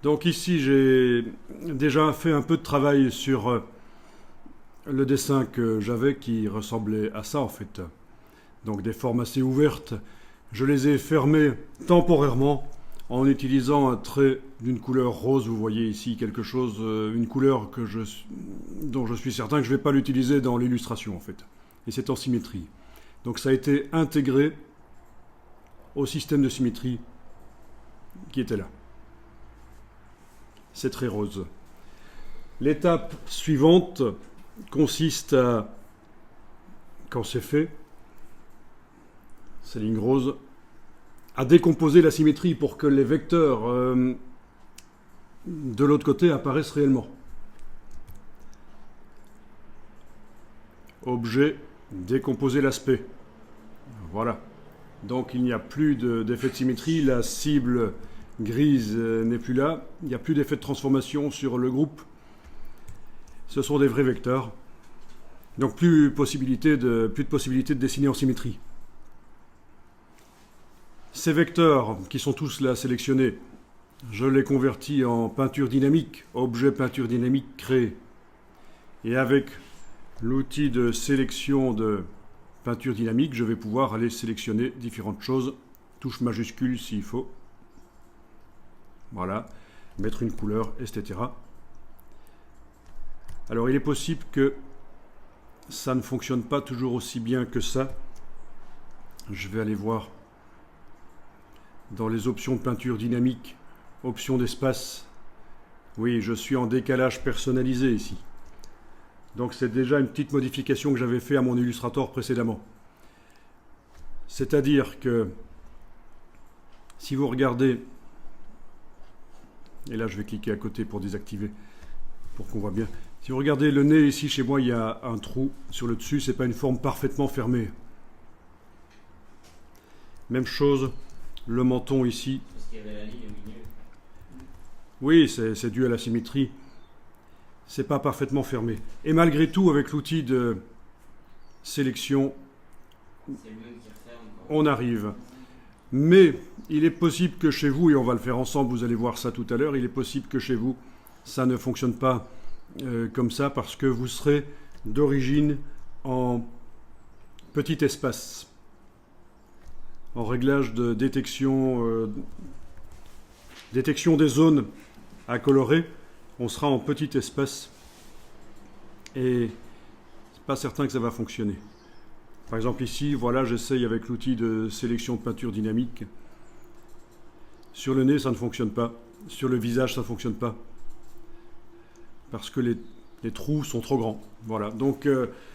Donc ici, j'ai déjà fait un peu de travail sur le dessin que j'avais qui ressemblait à ça en fait. Donc des formes assez ouvertes. Je les ai fermées temporairement en utilisant un trait d'une couleur rose. Vous voyez ici quelque chose, une couleur dont je suis certain que je ne vais pas l'utiliser dans l'illustration en fait. Et c'est en symétrie. Donc ça a été intégré au système de symétrie qui était là. C'est très rose. L'étape suivante consiste à, quand c'est fait, ces lignes roses, à décomposer la symétrie pour que les vecteurs de l'autre côté apparaissent réellement. Objet, décomposer l'aspect. Voilà. Donc il n'y a plus d'effet de symétrie, la cible grise n'est plus là, il n'y a plus d'effet de transformation sur le groupe. Ce sont des vrais vecteurs. Donc plus de possibilité de dessiner en symétrie. Ces vecteurs, qui sont tous là sélectionnés, je les convertis en peinture dynamique, objet peinture dynamique créé. Et avec l'outil de sélection de peinture dynamique, je vais pouvoir aller sélectionner différentes choses, touche majuscule s'il faut. Voilà, mettre une couleur, etc. Alors il est possible que ça ne fonctionne pas toujours aussi bien que ça. Je vais aller voir dans les options de peinture dynamique, options d'espace. Oui, je suis en décalage personnalisé ici. Donc c'est déjà une petite modification que j'avais fait à mon Illustrator précédemment. C'est-à-dire que si vous regardez, et là je vais cliquer à côté pour désactiver, pour qu'on voit bien. Si vous regardez le nez ici chez moi, il y a un trou sur le dessus, c'est pas une forme parfaitement fermée. Même chose, le menton ici. Parce qu'il y avait la ligne au milieu. Oui, c'est dû à la symétrie. C'est pas parfaitement fermé. Et malgré tout, avec l'outil de sélection, on arrive. Mais il est possible que chez vous, et on va le faire ensemble, vous allez voir ça tout à l'heure, il est possible que chez vous, ça ne fonctionne pas comme ça, parce que vous serez d'origine en petit espace, en réglage de détection des zones à colorer. On sera en petit espace et c'est pas certain que ça va fonctionner. Par exemple ici, voilà, j'essaye avec l'outil de sélection de peinture dynamique. Sur le nez, ça ne fonctionne pas. Sur le visage, ça ne fonctionne pas. Parce que les trous sont trop grands. Voilà. Donc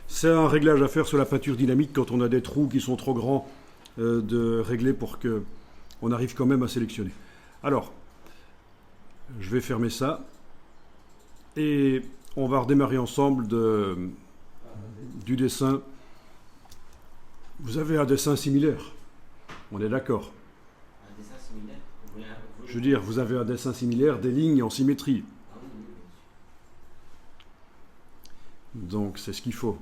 c'est un réglage à faire sur la peinture dynamique quand on a des trous qui sont trop grands, de régler pour qu'on arrive quand même à sélectionner. Alors, je vais fermer ça. Et on va redémarrer ensemble du dessin. Vous avez un dessin similaire. On est d'accord. Un dessin similaire. Je veux dire, vous avez un dessin similaire, des lignes en symétrie. Ah oui, oui. Donc c'est ce qu'il faut.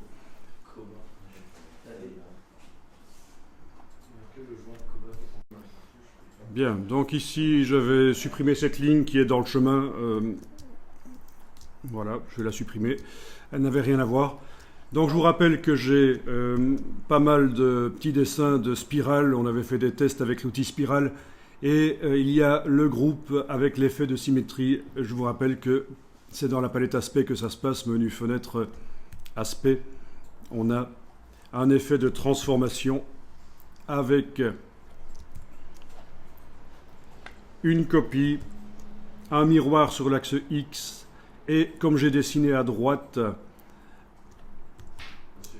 Bien, donc ici je vais supprimer cette ligne qui est dans le chemin. Voilà, je vais la supprimer. Elle n'avait rien à voir. Donc je vous rappelle que j'ai pas mal de petits dessins de spirales. On avait fait des tests avec l'outil spirale. Et il y a le groupe avec l'effet de symétrie. Je vous rappelle que c'est dans la palette aspect que ça se passe. Menu fenêtre aspect. On a un effet de transformation avec une copie, un miroir sur l'axe X. Et comme j'ai dessiné à droite,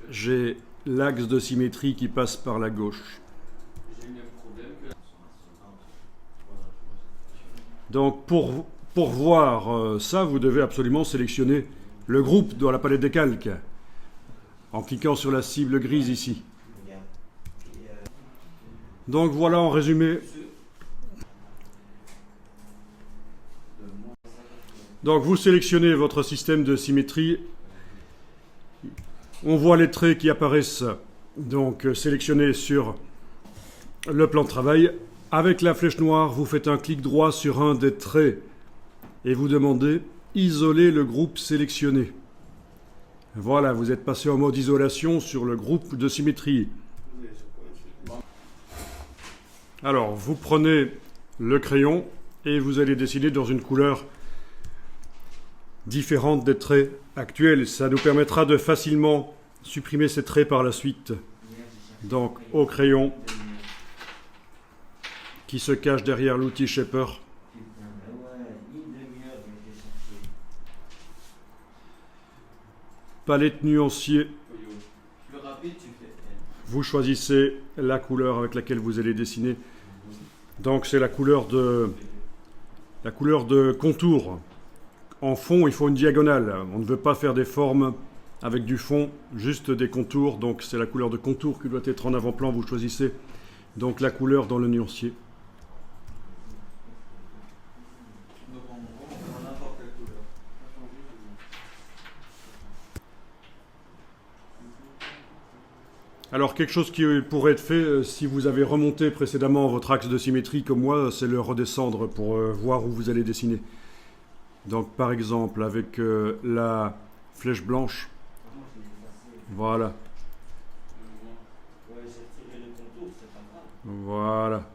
j'ai l'axe de symétrie qui passe par la gauche. Donc pour voir ça, vous devez absolument sélectionner le groupe dans la palette des calques, en cliquant sur la cible grise ici. Donc voilà en résumé. Donc vous sélectionnez votre système de symétrie. On voit les traits qui apparaissent donc sélectionnés sur le plan de travail. Avec la flèche noire, vous faites un clic droit sur un des traits et vous demandez « Isoler le groupe sélectionné ». Voilà, vous êtes passé en mode isolation sur le groupe de symétrie. Alors, vous prenez le crayon et vous allez dessiner dans une couleur différente des traits actuels. Ça nous permettra de facilement supprimer ces traits par la suite. Donc, au crayon qui se cache derrière l'outil Shaper. Palette nuancier. Vous choisissez la couleur avec laquelle vous allez dessiner. Donc c'est la couleur de contour. En fond, il faut une diagonale. On ne veut pas faire des formes avec du fond, juste des contours. Donc c'est la couleur de contour qui doit être en avant-plan. Vous choisissez donc la couleur dans le nuancier. Alors quelque chose qui pourrait être fait, si vous avez remonté précédemment votre axe de symétrie comme moi, c'est le redescendre pour voir où vous allez dessiner. Donc par exemple avec la flèche blanche, voilà. Voilà.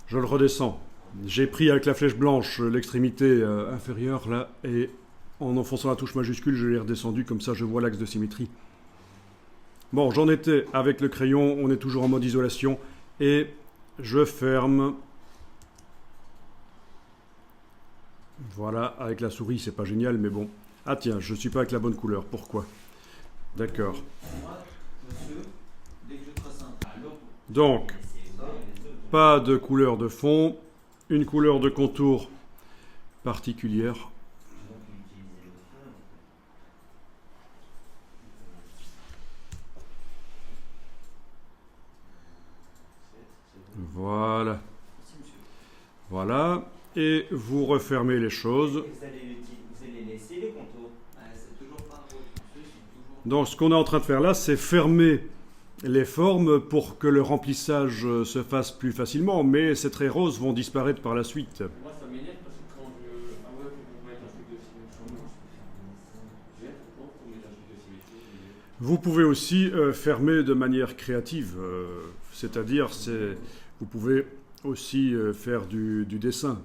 Je le redescends. J'ai pris avec la flèche blanche l'extrémité inférieure là, et en enfonçant la touche majuscule, je l'ai redescendu, comme ça je vois l'axe de symétrie. Bon, j'en étais avec le crayon, on est toujours en mode isolation, et je ferme. Voilà, avec la souris, c'est pas génial, mais bon. Ah tiens, je suis pas avec la bonne couleur, pourquoi? D'accord. Donc, pas de couleur de fond, une couleur de contour particulière. Voilà. Voilà. Et vous refermez les choses. Vous allez laisser les contours. C'est toujours pas rose. Donc ce qu'on est en train de faire là, c'est fermer les formes pour que le remplissage se fasse plus facilement. Mais ces traits roses vont disparaître par la suite. Moi, ça m'énerve parce que quand je. Ah ouais, faut vous mettre un truc de symétrie. Faut mettre un truc de symétrie. Vous pouvez aussi fermer de manière créative. C'est-à-dire, vous pouvez aussi faire du dessin.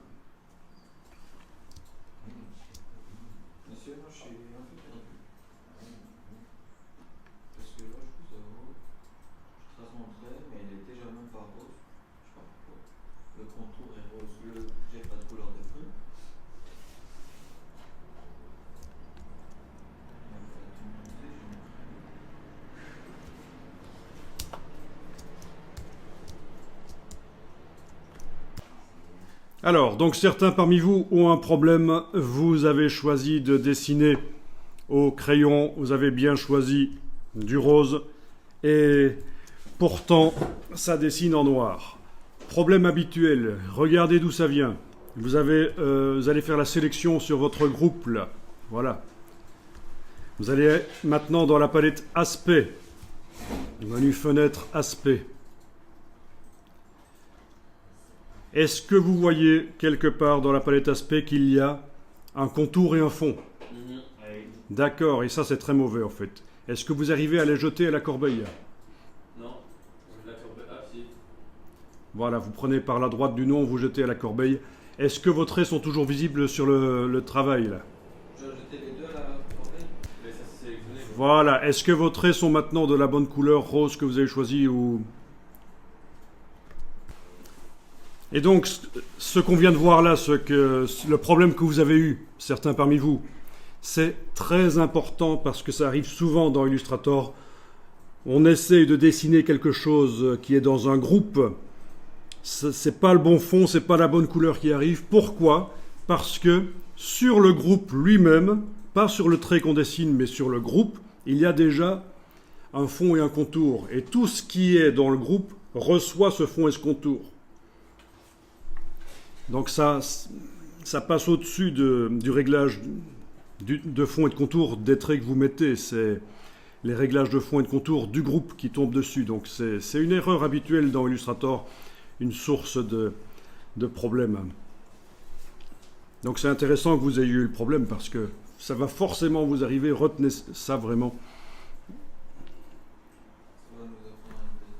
Monsieur, moi je suis un peu perdu. Parce que là, je trace mon trait, mais il est déjà même pas rose. Je sais pas pourquoi. Le contour est rose. J'ai pas de couleur de feu. Alors, donc certains parmi vous ont un problème. Vous avez choisi de dessiner au crayon, vous avez bien choisi du rose, et pourtant, ça dessine en noir. Problème habituel, regardez d'où ça vient. Vous allez faire la sélection sur votre groupe, là. Voilà. Vous allez maintenant dans la palette Aspect, menu Fenêtre Aspect. Est-ce que vous voyez quelque part dans la palette Aspect qu'il y a un contour et un fond? D'accord, et ça c'est très mauvais en fait. Est-ce que vous arrivez à les jeter à la corbeille? Non, la corbeille. Ah, si. Voilà, vous prenez par la droite du nom, vous jetez à la corbeille. Est-ce que vos traits sont toujours visibles sur le travail là? Je vais jeter les deux à la corbeille. Mais ça c'est sélectionné. Voilà, est-ce que vos traits sont maintenant de la bonne couleur rose que vous avez choisi ou... Et donc, ce qu'on vient de voir là, le problème que vous avez eu, certains parmi vous, c'est très important parce que ça arrive souvent dans Illustrator. On essaye de dessiner quelque chose qui est dans un groupe. C'est pas le bon fond, c'est pas la bonne couleur qui arrive. Pourquoi? Parce que sur le groupe lui-même, pas sur le trait qu'on dessine, mais sur le groupe, il y a déjà un fond et un contour. Et tout ce qui est dans le groupe reçoit ce fond et ce contour. Donc ça passe au-dessus du réglage de fond et de contour des traits que vous mettez. C'est les réglages de fond et de contour du groupe qui tombent dessus. Donc c'est une erreur habituelle dans Illustrator, une source de problème. Donc c'est intéressant que vous ayez eu le problème parce que ça va forcément vous arriver, retenez ça vraiment. Ça va nous apprendre un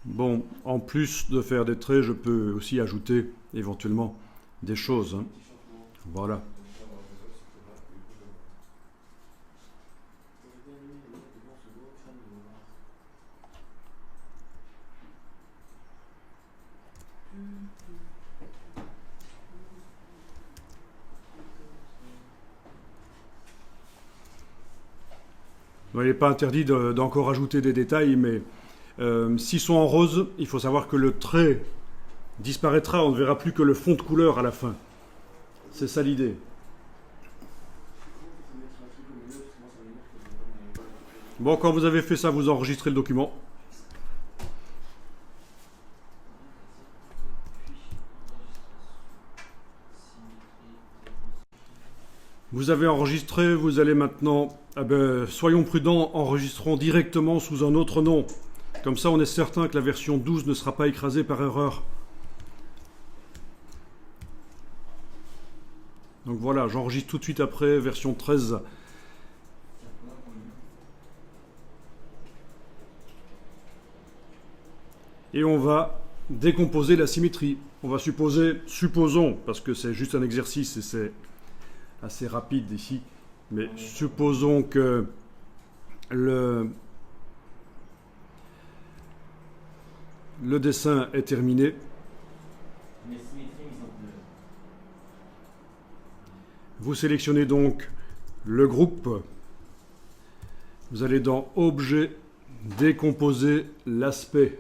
peu. Bon, en plus de faire des traits, je peux aussi ajouter éventuellement des choses, hein. Voilà. Bon, il n'est pas interdit d'encore ajouter des détails, mais s'ils sont en rose, il faut savoir que le trait disparaîtra, on ne verra plus que le fond de couleur à la fin. C'est ça l'idée. Bon, quand vous avez fait ça, vous enregistrez le document. Vous avez enregistré, vous allez maintenant, soyons prudents, enregistrons directement sous un autre nom. Comme ça, on est certain que la version 12 ne sera pas écrasée par erreur. Donc voilà, j'enregistre tout de suite après, version 13. Et on va décomposer la symétrie. On va supposons, parce que c'est juste un exercice et c'est assez rapide ici, mais supposons que le dessin est terminé. Les symétries mises en bleu. Vous sélectionnez donc le groupe. Vous allez dans Objet, décomposer l'aspect.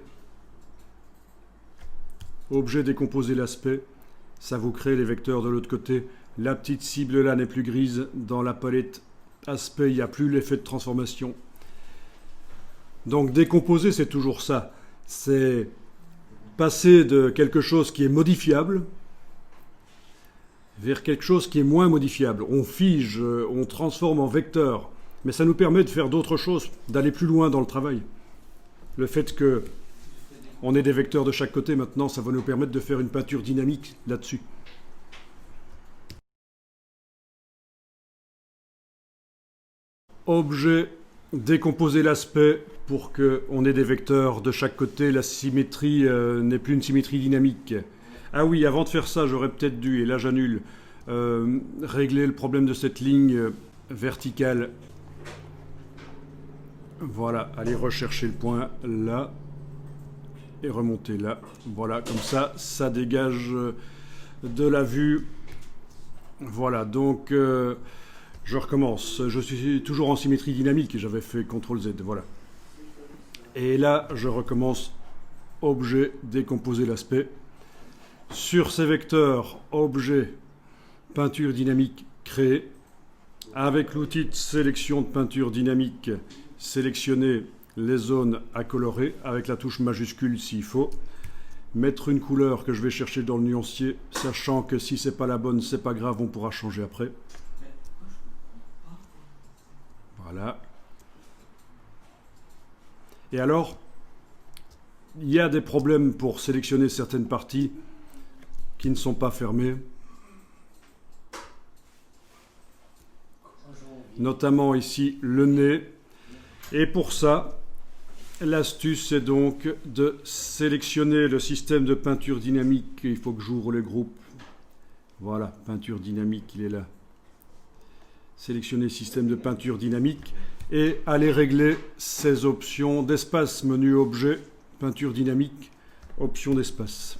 Objet, décomposer l'aspect. Ça vous crée les vecteurs de l'autre côté. La petite cible là n'est plus grise. Dans la palette aspect, il n'y a plus l'effet de transformation. Donc décomposer, c'est toujours ça. C'est passer de quelque chose qui est modifiable vers quelque chose qui est moins modifiable. On fige, on transforme en vecteur. Mais ça nous permet de faire d'autres choses, d'aller plus loin dans le travail. Le fait que on ait des vecteurs de chaque côté maintenant, ça va nous permettre de faire une peinture dynamique là-dessus. Objet, décomposer l'aspect pour qu'on ait des vecteurs de chaque côté. La symétrie n'est plus une symétrie dynamique. Ah oui, avant de faire ça, j'aurais peut-être dû, et là j'annule, régler le problème de cette ligne verticale. Voilà, allez rechercher le point là et remonter là. Voilà, comme ça, ça dégage de la vue. Voilà, donc je recommence. Je suis toujours en symétrie dynamique, j'avais fait CTRL-Z, voilà. Et là, je recommence Objet, décomposer l'aspect. Sur ces vecteurs, Objet, peinture dynamique, créer. Avec l'outil de sélection de peinture dynamique, sélectionner les zones à colorer avec la touche majuscule s'il faut. Mettre une couleur que je vais chercher dans le nuancier, sachant que si c'est pas la bonne, c'est pas grave, on pourra changer après. Voilà. Et alors, il y a des problèmes pour sélectionner certaines parties qui ne sont pas fermées. Notamment ici le nez. Et pour ça, l'astuce est donc de sélectionner le système de peinture dynamique. Il faut que j'ouvre le groupe. Voilà, peinture dynamique, il est là. Sélectionner système de peinture dynamique et aller régler ces options d'espace. Menu objet, peinture dynamique, option d'espace.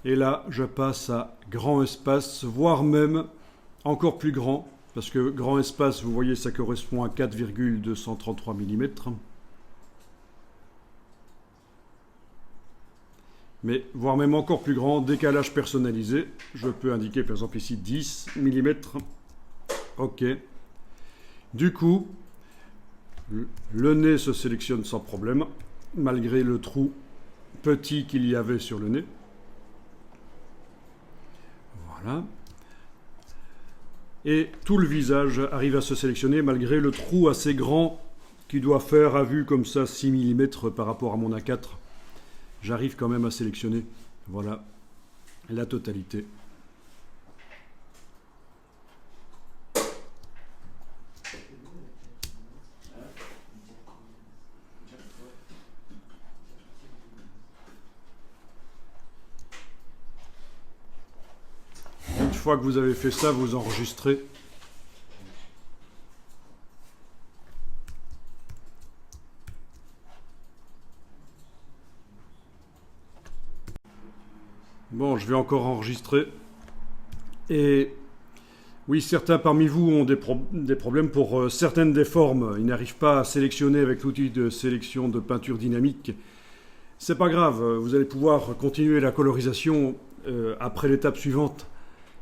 Et là, je passe à grand espace, voire même encore plus grand. Parce que grand espace, vous voyez, ça correspond à 4,233 mm. Mais voire même encore plus grand, décalage personnalisé. Je peux indiquer par exemple ici 10 mm. OK. Du coup, le nez se sélectionne sans problème, malgré le trou petit qu'il y avait sur le nez. Voilà. Et tout le visage arrive à se sélectionner malgré le trou assez grand qui doit faire à vue comme ça 6 mm par rapport à mon A4. J'arrive quand même à sélectionner, voilà, la totalité. fois que vous avez fait ça, vous enregistrez. Bon, je vais encore enregistrer. Et oui, certains parmi vous ont des problèmes pour certaines des formes. Ils n'arrivent pas à sélectionner avec l'outil de sélection de peinture dynamique. C'est pas grave, vous allez pouvoir continuer la colorisation après l'étape suivante,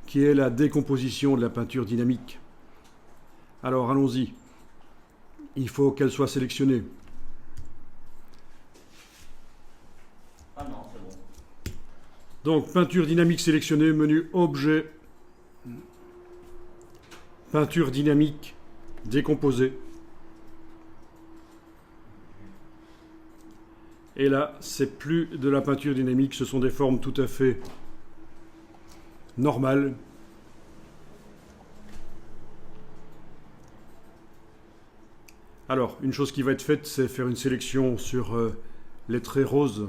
qui est la décomposition de la peinture dynamique. Alors, allons-y. Il faut qu'elle soit sélectionnée. Ah non, c'est bon. Donc, peinture dynamique sélectionnée, menu Objet, peinture dynamique, décomposée. Et là, c'est plus de la peinture dynamique, ce sont des formes tout à fait normales. Alors, une chose qui va être faite, c'est faire une sélection sur les traits roses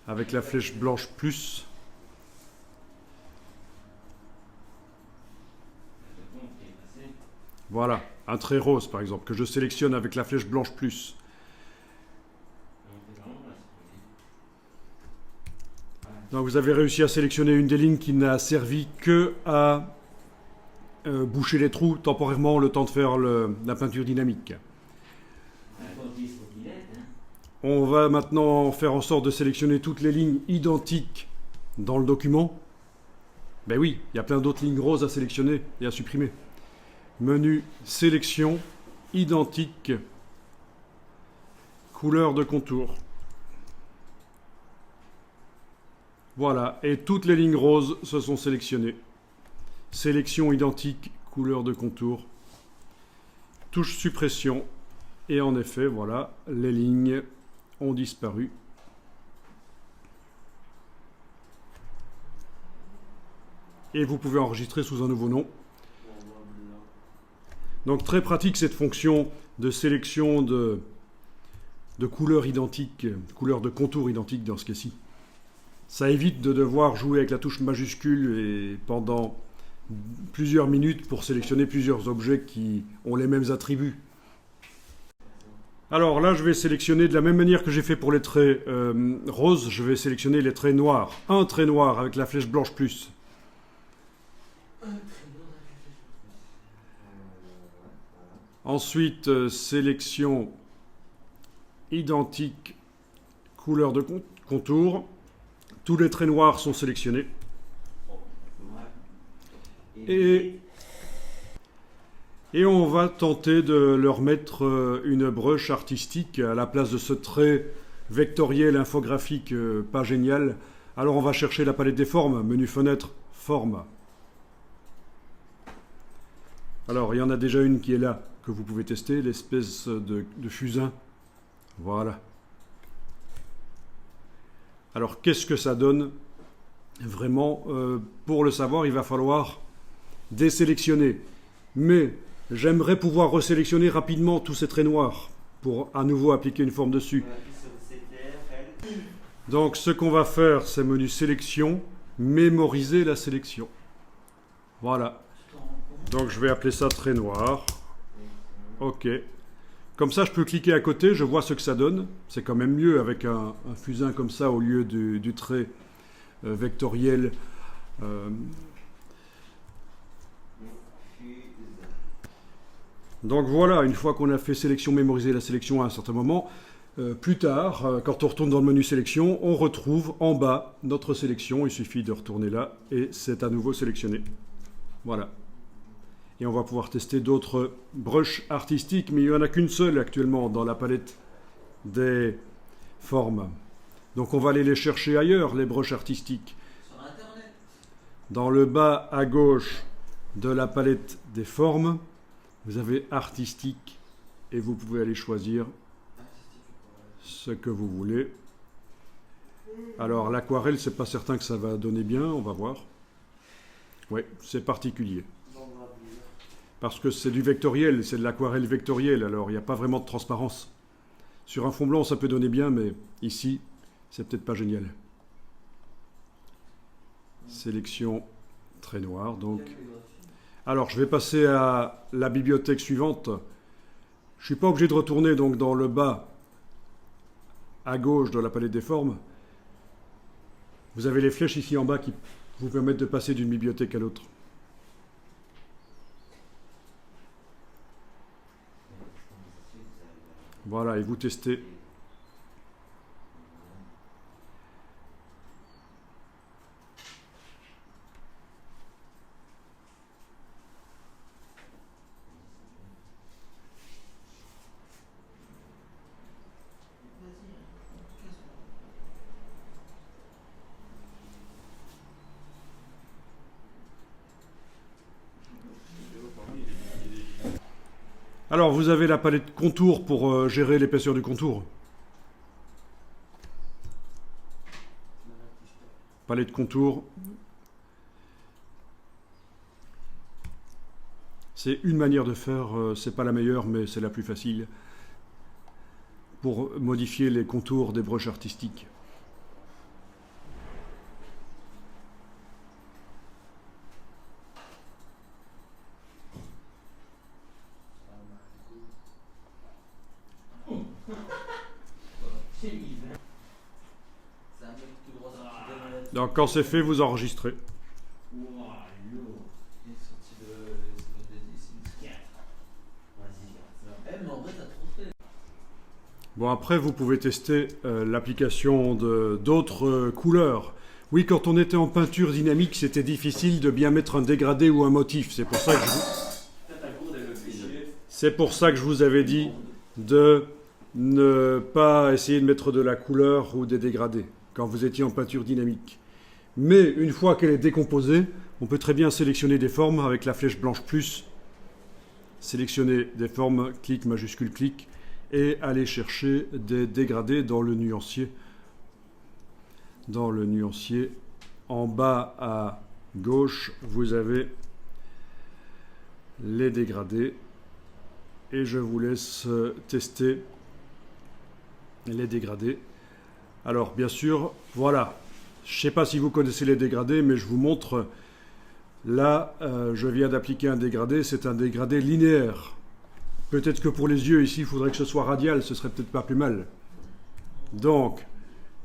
avec la flèche blanche plus. Voilà, un trait rose par exemple, que je sélectionne avec la flèche blanche plus. Donc vous avez réussi à sélectionner une des lignes qui n'a servi que à boucher les trous temporairement le temps de faire la peinture dynamique. On va maintenant faire en sorte de sélectionner toutes les lignes identiques dans le document. Ben oui, il y a plein d'autres lignes roses à sélectionner et à supprimer. Menu sélection, identique, couleur de contour. Voilà, et toutes les lignes roses se sont sélectionnées. Sélection identique, couleur de contour. Touche suppression. Et en effet, voilà, les lignes ont disparu. Et vous pouvez enregistrer sous un nouveau nom. Donc très pratique cette fonction de sélection de couleurs identiques, couleurs de contour identiques dans ce cas-ci. Ça évite de devoir jouer avec la touche majuscule et pendant plusieurs minutes pour sélectionner plusieurs objets qui ont les mêmes attributs. Alors là, je vais sélectionner de la même manière que j'ai fait pour les traits roses, je vais sélectionner les traits noirs. Un trait noir avec la flèche blanche plus. Ensuite, sélection identique, couleur de contour. Tous les traits noirs sont sélectionnés. Et on va tenter de leur mettre une brush artistique à la place de ce trait vectoriel infographique pas génial. Alors on va chercher la palette des formes, menu fenêtre, forme. Alors il y en a déjà une qui est là, que vous pouvez tester, l'espèce de fusain. Voilà. Alors qu'est-ce que ça donne? Vraiment, pour le savoir, il va falloir désélectionner. Mais j'aimerais pouvoir resélectionner rapidement tous ces traits noirs pour à nouveau appliquer une forme dessus. Donc ce qu'on va faire, c'est menu sélection, mémoriser la sélection. Voilà. Donc je vais appeler ça trait noir. Ok. Comme ça, je peux cliquer à côté, je vois ce que ça donne. C'est quand même mieux avec un fusain comme ça au lieu du trait vectoriel. Donc voilà, une fois qu'on a fait sélection, mémoriser la sélection à un certain moment, plus tard, quand on retourne dans le menu sélection, on retrouve en bas notre sélection. Il suffit de retourner là et c'est à nouveau sélectionné. Voilà. Et on va pouvoir tester d'autres brushes artistiques, mais il n'y en a qu'une seule actuellement dans la palette des formes. Donc on va aller les chercher ailleurs, les brushes artistiques. Sur Internet. Dans le bas à gauche de la palette des formes, vous avez artistique et vous pouvez aller choisir ce que vous voulez. Alors l'aquarelle, c'est pas certain que ça va donner bien, on va voir. Oui, c'est particulier. Parce que c'est du vectoriel, c'est de l'aquarelle vectorielle, alors il n'y a pas vraiment de transparence. Sur un fond blanc, ça peut donner bien, mais ici, c'est peut-être pas génial. Sélection trait noir. Donc. Alors, je vais passer à la bibliothèque suivante. Je ne suis pas obligé de retourner donc dans le bas à gauche de la palette des formes. Vous avez les flèches ici en bas qui vous permettent de passer d'une bibliothèque à l'autre. Voilà, et vous testez. Alors, vous avez la palette contour pour gérer l'épaisseur du contour. Palette contour. C'est une manière de faire, c'est pas la meilleure, mais c'est la plus facile pour modifier les contours des brushes artistiques. Donc quand c'est fait, vous enregistrez. Bon, après, vous pouvez tester l'application d'autres couleurs. Oui, quand on était en peinture dynamique, c'était difficile de bien mettre un dégradé ou un motif. C'est pour ça que je vous avais dit de ne pas essayer de mettre de la couleur ou des dégradés quand vous étiez en peinture dynamique. Mais une fois qu'elle est décomposée, on peut très bien sélectionner des formes avec la flèche blanche plus, sélectionner des formes, clic, majuscule, clic, et aller chercher des dégradés dans le nuancier. Dans le nuancier, en bas à gauche, vous avez les dégradés. Et je vous laisse tester les dégradés. Alors, bien sûr, voilà. Je ne sais pas si vous connaissez les dégradés, mais je vous montre. Là, je viens d'appliquer un dégradé. C'est un dégradé linéaire. Peut-être que pour les yeux, ici, il faudrait que ce soit radial. Ce serait peut-être pas plus mal. Donc,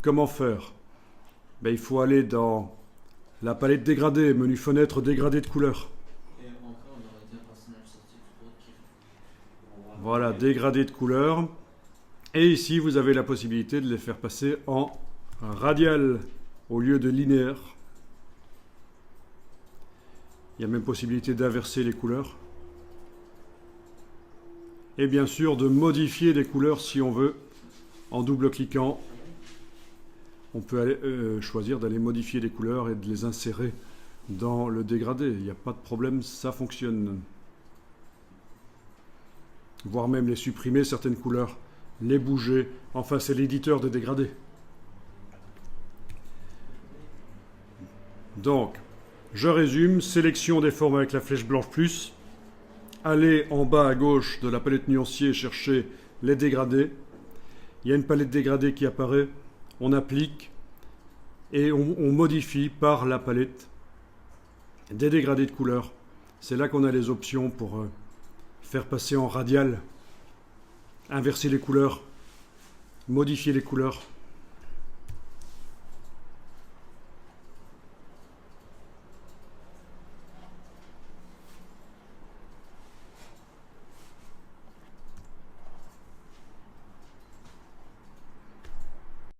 comment faire? Ben, il faut aller dans la palette dégradé, menu fenêtre, dégradé de couleur. Voilà, dégradé de couleur. Et ici, vous avez la possibilité de les faire passer en radial au lieu de linéaire. Il y a même possibilité d'inverser les couleurs. Et bien sûr, de modifier les couleurs si on veut. En double-cliquant, on peut aller, choisir d'aller modifier les couleurs et de les insérer dans le dégradé. Il n'y a pas de problème, ça fonctionne. Voire même les supprimer, certaines couleurs, les bouger. Enfin, c'est l'éditeur de dégradés. Donc, je résume, sélection des formes avec la flèche blanche plus, allez en bas à gauche de la palette nuancier chercher les dégradés. Il y a une palette dégradés qui apparaît, on applique et on modifie par la palette des dégradés de couleurs. C'est là qu'on a les options pour faire passer en radial, inverser les couleurs, modifier les couleurs.